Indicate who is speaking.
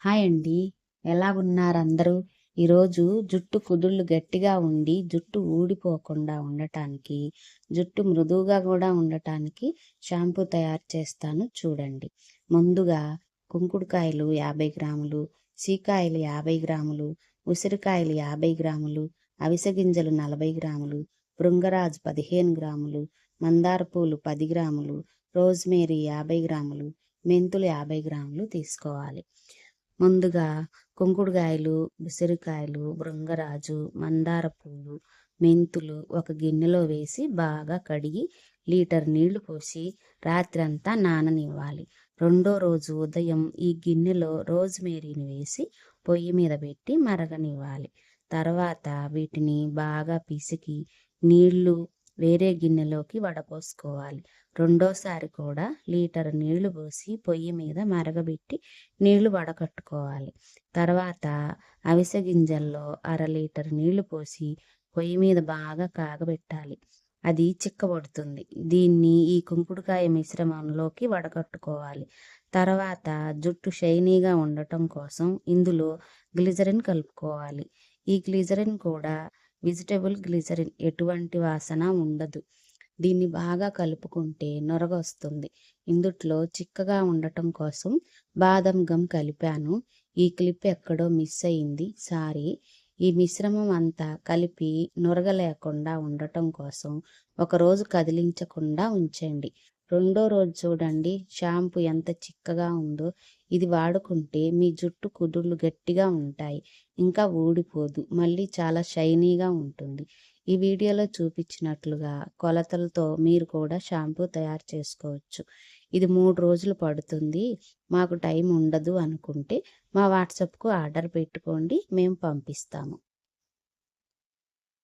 Speaker 1: Hi అండి. ఎలా ఉన్నారు అందరూ? ఈరోజు జుట్టు కుదుళ్ళు గట్టిగా ఉండి, జుట్టు ఊడిపోకుండా ఉండటానికి, జుట్టు మృదువుగా కూడా ఉండటానికి షాంపూ తయారు చేస్తాను చూడండి. ముందుగా కుంకుడుకాయలు 50 గ్రాములు, సీకాయలు 50 గ్రాములు, ఉసిరికాయలు 50 గ్రాములు, అవిసె గింజలు 40 గ్రాములు, భృంగరాజు 15 గ్రాములు, మందార పూలు 10 గ్రాములు, రోజ్మేరీ 50 గ్రాములు, మెంతులు 50 గ్రాములు తీసుకోవాలి. ముందుగా కుంకుడుకాయలు, ఉసిరికాయలు, భృంగరాజు, మందార పూలు, మెంతులు ఒక గిన్నెలో వేసి బాగా కడిగి లీటర్ నీళ్లు పోసి రాత్రంతా నాననివ్వాలి. రెండో రోజు ఉదయం ఈ గిన్నెలో రోజ్మేరీని వేసి పొయ్యి మీద పెట్టి మరగనివ్వాలి. తర్వాత వీటిని బాగా పిసికి నీళ్లు వేరే గిన్నెలోకి వడపోసుకోవాలి. రెండోసారి కూడా లీటర్ నీళ్లు పోసి పొయ్యి మీద మరగబెట్టి నీళ్లు వడకట్టుకోవాలి. తర్వాత అవిసె గింజల్లో 1/2 లీటర్ నీళ్లు పోసి పొయ్యి మీద బాగా కాగబెట్టాలి. అది చిక్కబడుతుంది. దీన్ని ఈ కుంకుడుకాయ మిశ్రమంలోకి వడకట్టుకోవాలి. తర్వాత జుట్టు షైనీగా ఉండటం కోసం ఇందులో గ్లిజరిన్ కలుపుకోవాలి. ఈ గ్లిజరిన్ కూడా వెజిటబుల్ గ్లిజరిన్, ఎటువంటి వాసన ఉండదు. దీన్ని బాగా కలుపుకుంటే నొరగొస్తుంది. ఇందుట్లో చిక్కగా ఉండటం కోసం బాదం గమ్ కలిపాను. ఈ క్లిప్ ఎక్కడో మిస్ అయింది, సారీ. ఈ మిశ్రమం అంతా కలిపి నొరగ లేకుండా ఉండటం కోసం ఒకరోజు కదిలించకుండా ఉంచండి. రెండో రోజు చూడండి షాంపూ ఎంత చిక్కగా ఉందో. ఇది వాడుకుంటే మీ జుట్టు కుదుళ్ళు గట్టిగా ఉంటాయి, ఇంకా ఊడిపోదు, మళ్ళీ చాలా షైనీగా ఉంటుంది. ఈ వీడియోలో చూపించినట్లుగా కొలతలతో మీరు కూడా షాంపూ తయారు చేసుకోవచ్చు. ఇది 3 రోజులు పడుతుంది, మాకు టైం ఉండదు అనుకుంటే మా వాట్సాప్కు ఆర్డర్ పెట్టుకోండి, మేము పంపిస్తాము.